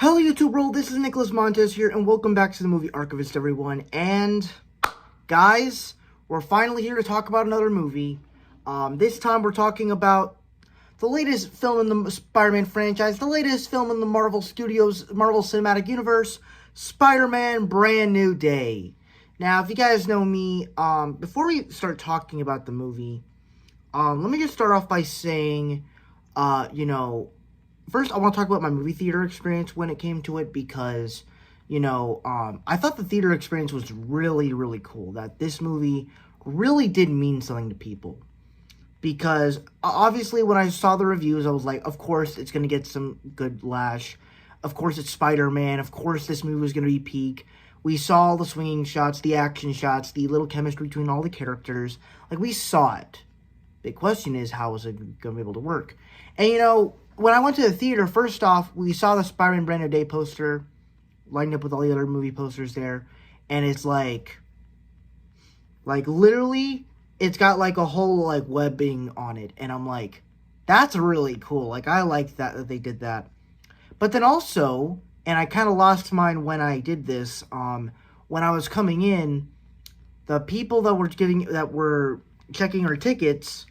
Hello YouTube world, this is Nicholas Montes here, and welcome back to the Movie Archivist, everyone. And, guys, we're finally here to talk about another movie. This time we're talking about the latest film in the Spider-Man franchise, the latest film in the Marvel Studios, Marvel Cinematic Universe, Spider-Man Brand New Day. Now, if you guys know me, before we start talking about the movie, let me just start off by saying, first, I want to talk about my movie theater experience when it came to it because, I thought the theater experience was really, really cool. That this movie really did mean something to people. Because, obviously, when I saw the reviews, I was like, of course, it's going to get some good lash. Of course, it's Spider-Man. Of course, this movie was going to be peak. We saw all the swinging shots, the action shots, the little chemistry between all the characters. Like, we saw it. Big question is, how is it going to be able to work? And, when I went to the theater, first off, we saw the Spider-Man Brand New Day poster lined up with all the other movie posters there. And it's like literally, it's got like a whole like webbing on it. And I'm like, that's really cool. Like, I like that they did that. But then also, and I kind of lost mine when I did this, when I was coming in, the people that were checking our tickets,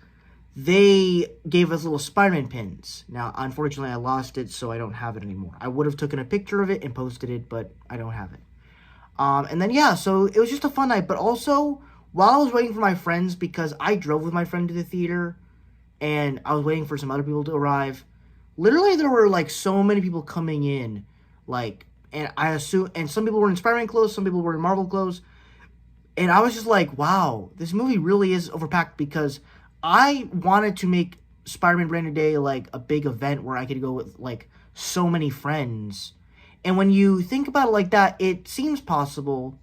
they gave us little Spider-Man pins. Now, unfortunately, I lost it, so I don't have it anymore. I would have taken a picture of it and posted it, but I don't have it. And then, yeah, so it was just a fun night. But also, while I was waiting for my friends, because I drove with my friend to the theater, and I was waiting for some other people to arrive, literally there were, like, so many people coming in, like, and I assume, and some people were in Spider-Man clothes, some people were in Marvel clothes, and I was just like, wow, this movie really is overpacked, because I wanted to make Spider-Man Brand New Day, like, a big event where I could go with, like, so many friends. And when you think about it like that, it seems possible.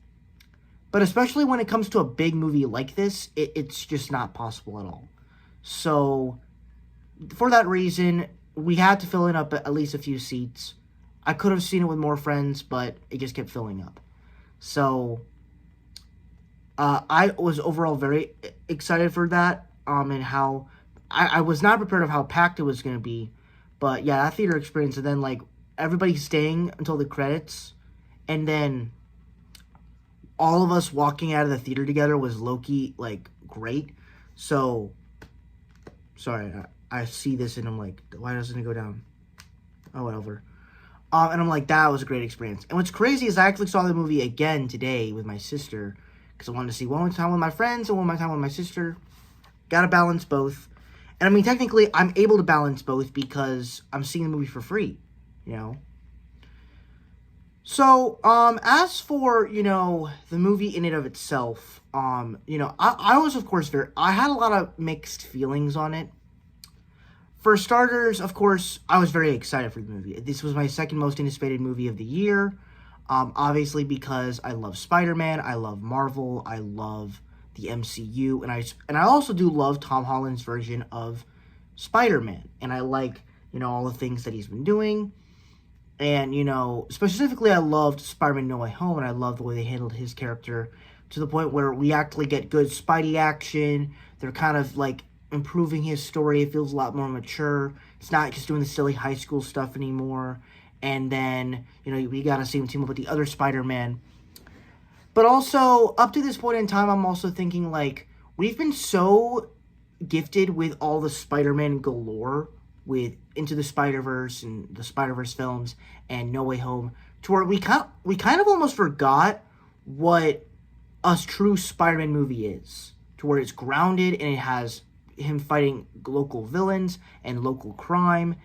But especially when it comes to a big movie like this, it's just not possible at all. So, for that reason, we had to fill in up at least a few seats. I could have seen it with more friends, but it just kept filling up. So, I was overall very excited for that. And how I was not prepared of how packed it was going to be. But yeah, that theater experience, and then like everybody staying until the credits, and then all of us walking out of the theater together was low-key like great. So sorry, I see this and I'm like, why doesn't it go down? Oh, whatever. And I'm like, that was a great experience. And what's crazy is I actually saw the movie again today with my sister, because I wanted to see one more time with my friends and one more time with my sister. Gotta balance both. And I mean, technically, I'm able to balance both because I'm seeing the movie for free, So, as for, the movie in and of itself, I was, of course, I had a lot of mixed feelings on it. For starters, of course, I was very excited for the movie. This was my second most anticipated movie of the year. Obviously, because I love Spider-Man, I love Marvel, I love the MCU, and I also do love Tom Holland's version of Spider-Man, and I like, all the things that he's been doing, and, specifically I loved Spider-Man No Way Home, and I love the way they handled his character, to the point where we actually get good Spidey action. They're kind of, like, improving his story. It feels a lot more mature. It's not just doing the silly high school stuff anymore, and then, we gotta see him team up with the other Spider-Man. But also, up to this point in time, I'm also thinking, like, we've been so gifted with all the Spider-Man galore with Into the Spider-Verse and the Spider-Verse films and No Way Home, to where we kind of almost forgot what a true Spider-Man movie is. To where it's grounded and it has him fighting local villains and local crime.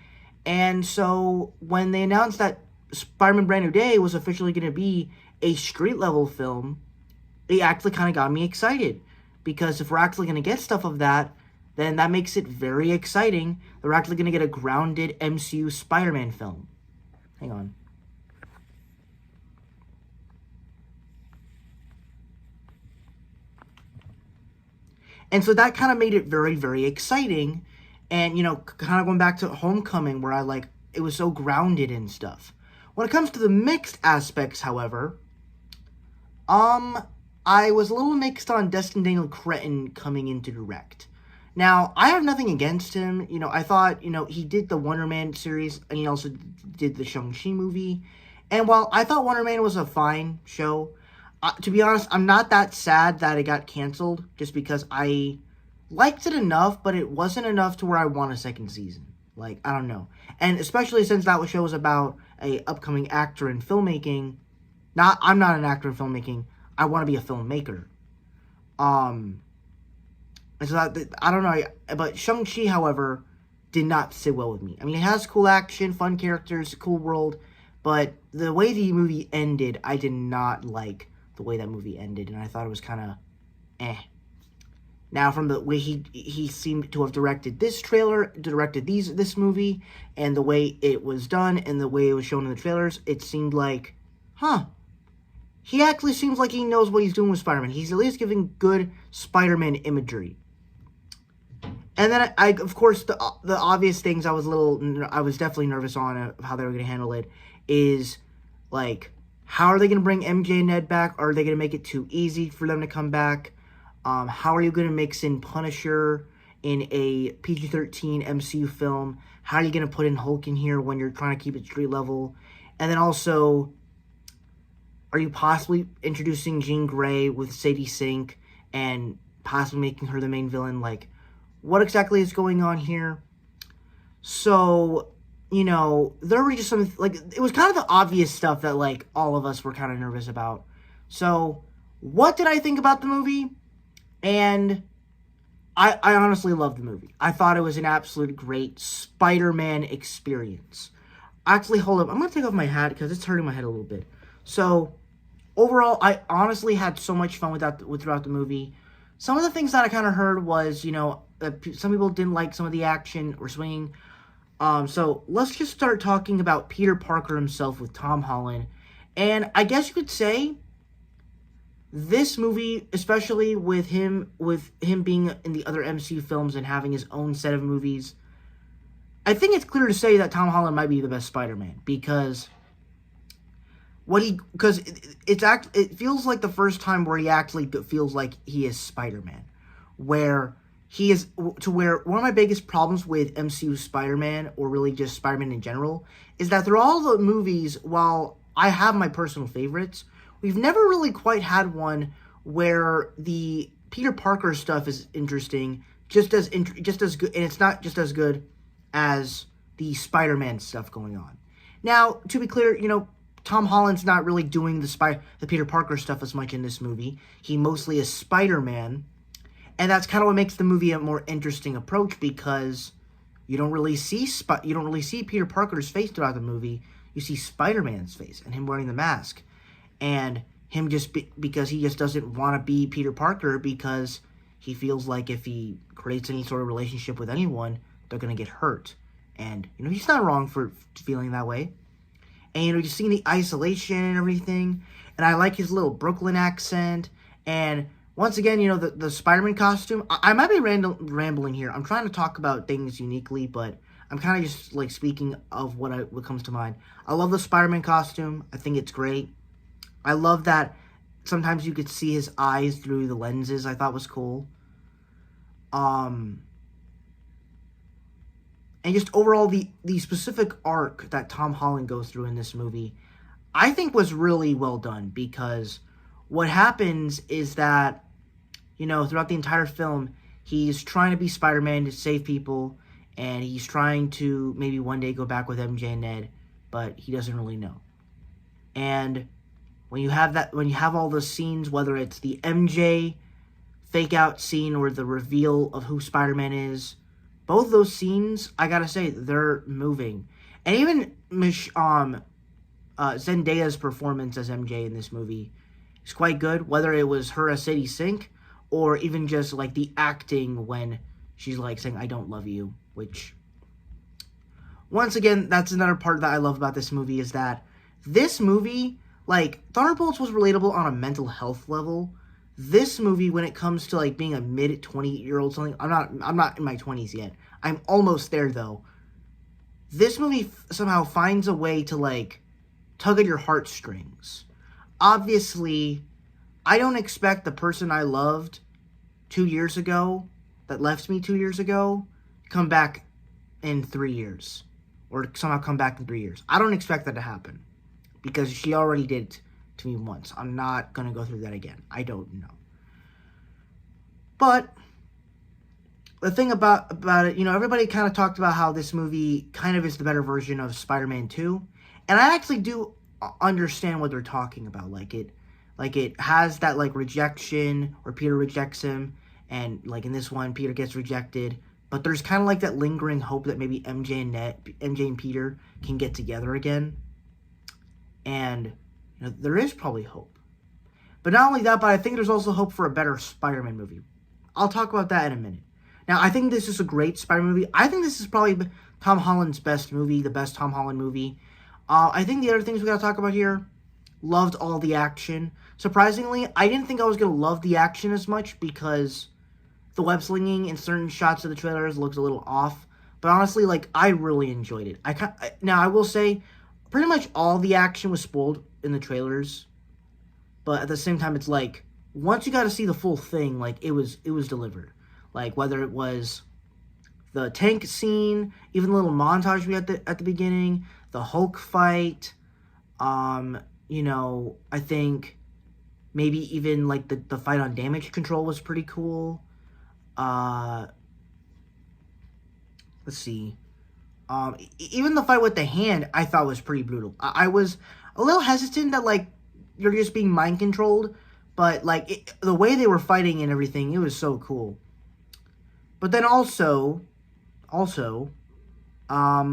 And so, when they announced that Spider-Man Brand New Day was officially going to be a street-level film, it actually kind of got me excited. Because if we're actually going to get stuff of that, then that makes it very exciting that we're actually going to get a grounded MCU Spider-Man film. Hang on. And so that kind of made it very, very exciting. And, kind of going back to Homecoming, where it was so grounded and stuff. When it comes to the mixed aspects, however, I was a little mixed on Destin Daniel Cretton coming in to direct. Now, I have nothing against him. I thought, he did the Wonder Man series, and he also did the Shang-Chi movie. And while I thought Wonder Man was a fine show, to be honest, I'm not that sad that it got canceled, just because I liked it enough, but it wasn't enough to where I want a second season. Like, I don't know. And especially since that show was about a upcoming actor in filmmaking. I'm not an actor in filmmaking. I want to be a filmmaker. And so I don't know, but Shang-Chi, however, did not sit well with me. I mean, it has cool action, fun characters, cool world, but the way the movie ended, I did not like the way that movie ended, and I thought it was kind of eh. Now, from the way he seemed to have directed this this movie, and the way it was done, and the way it was shown in the trailers, it seemed like, he actually seems like he knows what he's doing with Spider-Man. He's at least giving good Spider-Man imagery. And then, of course, the obvious things I was definitely nervous on how they were going to handle it is, like, how are they going to bring MJ and Ned back? Are they going to make it too easy for them to come back? How are you going to mix in Punisher in a PG-13 MCU film? How are you going to put in Hulk in here when you're trying to keep it street level? And then also, are you possibly introducing Jean Grey with Sadie Sink and possibly making her the main villain? Like, what exactly is going on here? So, there were just some, like, it was kind of the obvious stuff that, like, all of us were kind of nervous about. So, what did I think about the movie? And I honestly loved the movie. I thought it was an absolute great Spider-Man experience. Actually, hold up. I'm going to take off my hat because it's hurting my head a little bit. So, overall, I honestly had so much fun throughout the movie. Some of the things that I kind of heard was, some people didn't like some of the action or swinging. So let's just start talking about Peter Parker himself with Tom Holland. And I guess you could say this movie, especially with him being in the other MCU films and having his own set of movies, I think it's clear to say that Tom Holland might be the best Spider-Man because it feels like the first time where he actually feels like he is Spider-Man, where he is to where one of my biggest problems with MCU Spider-Man, or really just Spider-Man in general, is that through all the movies, while I have my personal favorites, we've never really quite had one where the Peter Parker stuff is interesting, just as good, and it's not just as good as the Spider-Man stuff going on. Now, to be clear, Tom Holland's not really doing the Peter Parker stuff as much in this movie. He mostly is Spider-Man. And that's kind of what makes the movie a more interesting approach, because you don't really see Peter Parker's face throughout the movie. You see Spider-Man's face and him wearing the mask, and him because he just doesn't want to be Peter Parker, because he feels like if he creates any sort of relationship with anyone, they're gonna get hurt. And he's not wrong for feeling that way. And just seeing the isolation and everything, and I like his little Brooklyn accent. And once again, the Spider-Man costume. I might be rambling here. I'm trying to talk about things uniquely, but I'm kind of just like speaking of what comes to mind. I love the Spider-Man costume. I think it's great. I love that sometimes you could see his eyes through the lenses. I thought was cool. And just overall, the specific arc that Tom Holland goes through in this movie, I think was really well done, because what happens is that, throughout the entire film, he's trying to be Spider-Man to save people, and he's trying to maybe one day go back with MJ and Ned, but he doesn't really know. And when you have all those scenes, whether it's the MJ fake out scene or the reveal of who Spider-Man is, both those scenes, I gotta say, they're moving. And even Zendaya's performance as MJ in this movie is quite good, whether it was her as Sadie Sink, or even just like the acting when she's like saying, "I don't love you," which, once again, that's another part that I love about this movie, is that this movie, like, Thunderbolts was relatable on a mental health level. This movie, when it comes to like being a mid-20-year-old something, I'm not in my 20s yet. I'm almost there though. This movie somehow finds a way to like tug at your heartstrings. Obviously, I don't expect the person I loved 2 years ago that left me 2 years ago come back in 3 years, or somehow come back in 3 years. I don't expect that to happen because she already did it to me once. I'm not gonna go through that again. I don't know. But the thing about it, everybody kind of talked about how this movie kind of is the better version of Spider-Man 2, and I actually do understand what they're talking about. Like it has that like rejection where Peter rejects him, and like in this one, Peter gets rejected. But there's kind of like that lingering hope that maybe MJ and Peter can get together again, and there is probably hope. But not only that, but I think there's also hope for a better Spider-Man movie. I'll talk about that in a minute. Now, I think this is a great Spider-Man movie. I think this is probably Tom Holland's best movie, the best Tom Holland movie. I think the other things we gotta talk about here, loved all the action. Surprisingly, I didn't think I was gonna love the action as much because the web slinging in certain shots of the trailers looks a little off. But honestly, like, I really enjoyed it. Now, I will say, pretty much all the action was spoiled in the trailers. But at the same time, it's like, once you got to see the full thing, like, it was delivered. Like, whether it was the tank scene, even the little montage we had at the beginning, the Hulk fight, I think maybe even, like, the fight on damage control was pretty cool. Let's see. Even the fight with the hand, I thought was pretty brutal. I was a little hesitant that, like, you're just being mind controlled, but, like, the way they were fighting and everything, it was so cool. But then also, I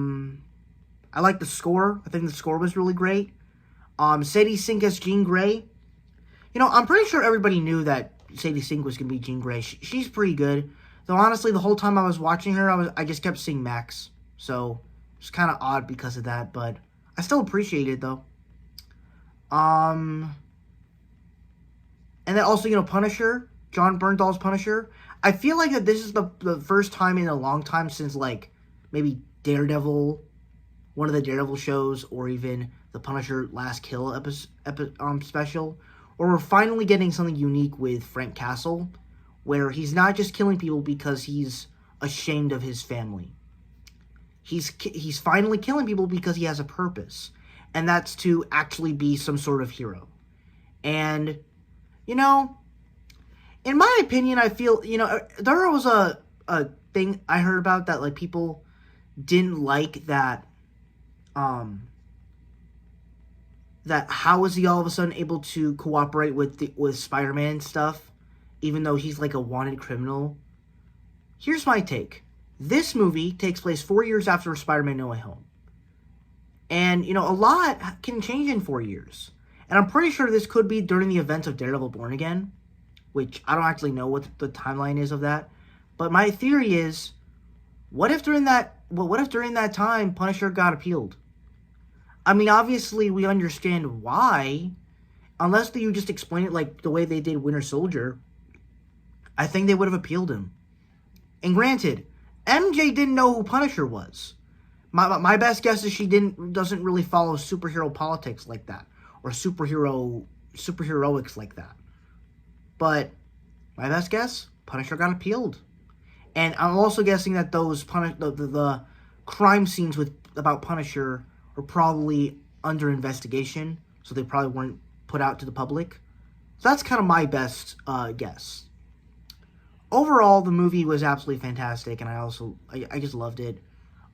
like the score. I think the score was really great. Sadie Sink as Jean Grey. I'm pretty sure everybody knew that Sadie Sink was going to be Jean Grey. She's pretty good. Though, honestly, the whole time I was watching her, I just kept seeing Max. So, it's kind of odd because of that, but I still appreciate it, though. And then also, Punisher, Jon Bernthal's Punisher. I feel like that this is the first time in a long time since, like, maybe Daredevil, one of the Daredevil shows, or even the Punisher Last Kill special, where we're finally getting something unique with Frank Castle, where he's not just killing people because he's ashamed of his family. He's finally killing people because he has a purpose, and that's to actually be some sort of hero. And, in my opinion, I feel, there was a thing I heard about that, like, people didn't like that, that how is he all of a sudden able to cooperate with Spider-Man and stuff, even though he's, like, a wanted criminal. Here's my take. This movie takes place 4 years after Spider-Man No Way Home. And, a lot can change in 4 years. And I'm pretty sure this could be during the events of Daredevil Born Again, which I don't actually know what the timeline is of that. But my theory is, what if during that time Punisher got appealed? I mean, obviously we understand why, unless you just explain it like the way they did Winter Soldier. I think they would have appealed him. And granted, MJ didn't know who Punisher was. My best guess is she doesn't really follow superhero politics like that, or superheroics like that. But my best guess, Punisher got appealed. And I'm also guessing that those the crime scenes about Punisher were probably under investigation, so they probably weren't put out to the public. So that's kind of my best guess. Overall, the movie was absolutely fantastic, and I just loved it.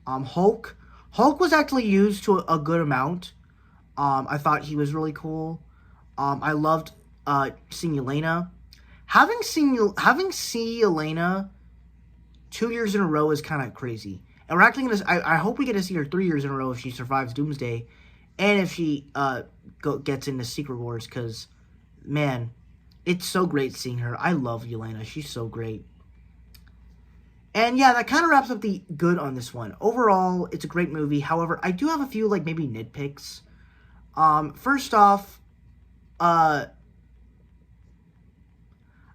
Hulk was actually used to a good amount. I thought he was really cool. I loved seeing Yelena. Having seen Yelena 2 years in a row is kind of crazy. And we're actually I hope we get to see her 3 years in a row if she survives Doomsday, and if she gets into Secret Wars, because, man, it's so great seeing her. I love Yelena. She's so great. And yeah, that kind of wraps up the good on this one. Overall, it's a great movie. However, I do have a few, like, maybe nitpicks. First off, I'm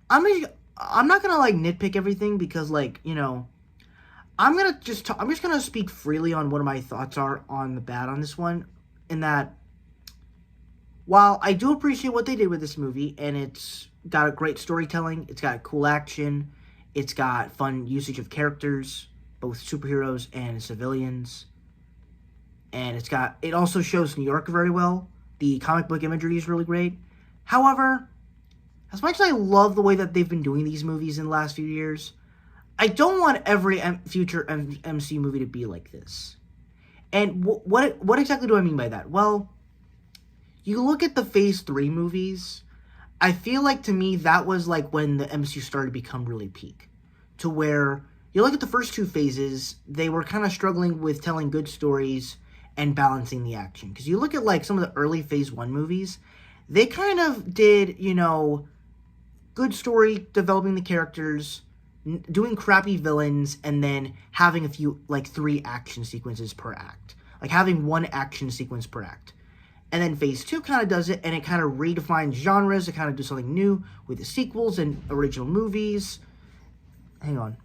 not gonna, like, nitpick everything because, like, I'm just gonna speak freely on what my thoughts are on the bad on this one, in that while I do appreciate what they did with this movie, and it's got a great storytelling, it's got cool action, It's got fun usage of characters, both superheroes and civilians. And it also shows New York very well. The comic book imagery is really great. However, as much as I love the way that they've been doing these movies in the last few years, I don't want every future MCU movie to be like this. And what exactly do I mean by that? Well, you look at the Phase 3 movies, I feel like, to me, that was like when the MCU started to become really peak. To where, you look at the first two phases, they were kind of struggling with telling good stories and balancing the action. Because you look at, like, some of the early Phase 1 movies, they kind of did, good story, developing the characters, doing crappy villains, and then having a few, like, 3 action sequences per act. Like, having 1 action sequence per act. And then Phase 2 kind of does it, and it kind of redefines genres to kind of do something new with the sequels and original movies. Hang on.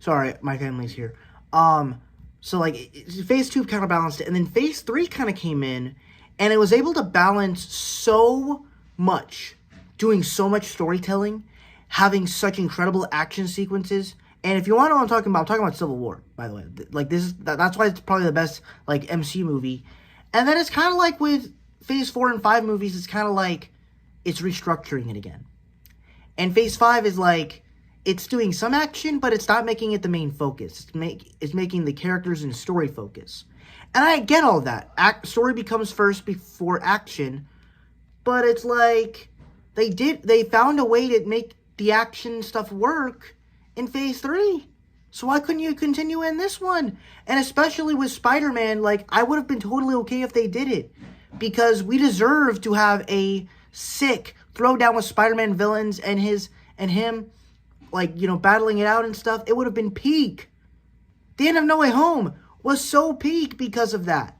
Sorry, my family's here. So like Phase 2 kind of balanced it, and then Phase 3 kind of came in, and it was able to balance so much, doing so much storytelling, having such incredible action sequences. And if you want to know what I'm talking about Civil War, by the way. Like that's why it's probably the best like MCU movie. And then it's kind of like with Phase 4 and 5 movies, it's kind of like it's restructuring it again. And Phase 5 is like, it's doing some action, but it's not making it the main focus. It's making the characters and story focus. And I get all that. Story becomes first before action, but it's like they found a way to make the action stuff work in Phase 3. So why couldn't you continue in this one? And especially with Spider-Man, like, I would have been totally okay if they did it. Because we deserve to have a sick throwdown with Spider-Man villains and him, like, battling it out and stuff. It would have been peak. The end of No Way Home was so peak because of that.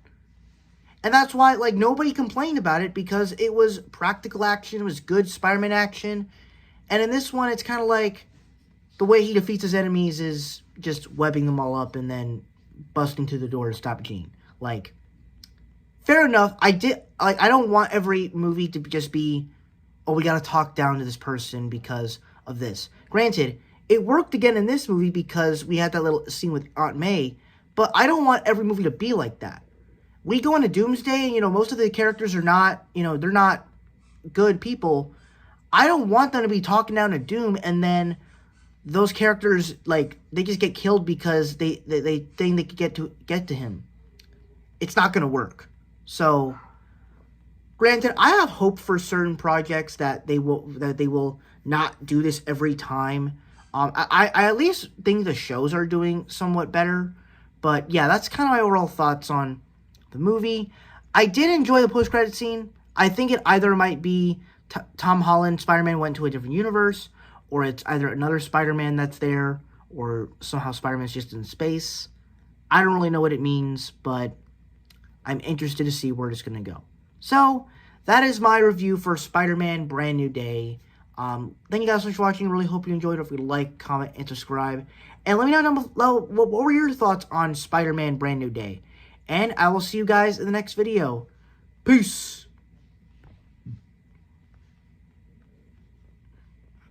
And that's why, like, nobody complained about it, because it was practical action. It was good Spider-Man action. And in this one, it's kind of like the way he defeats his enemies is just webbing them all up and then busting through the door to stop Jean. Like, fair enough. I don't want every movie to just be, oh, we got to talk down to this person because of this. Granted, it worked again in this movie because we had that little scene with Aunt May, but I don't want every movie to be like that. We go into Doomsday and, most of the characters are not, they're not good people. I don't want them to be talking down to Doom and then those characters, like, they just get killed because they think they could get to him. It's not going to work. So, granted, I have hope for certain projects that they will not do this every time. I at least think the shows are doing somewhat better. But yeah, that's kind of my overall thoughts on the movie. I did enjoy the post-credit scene. I think it either might be Tom Holland, Spider-Man went to a different universe, or it's either another Spider-Man that's there, or somehow Spider-Man's just in space. I don't really know what it means, but I'm interested to see where it's going to go. So, that is my review for Spider-Man Brand New Day. Thank you guys so much for watching. Really hope you enjoyed. Don't forget to like, comment, and subscribe. And let me know down below what were your thoughts on Spider-Man Brand New Day. And I will see you guys in the next video. Peace!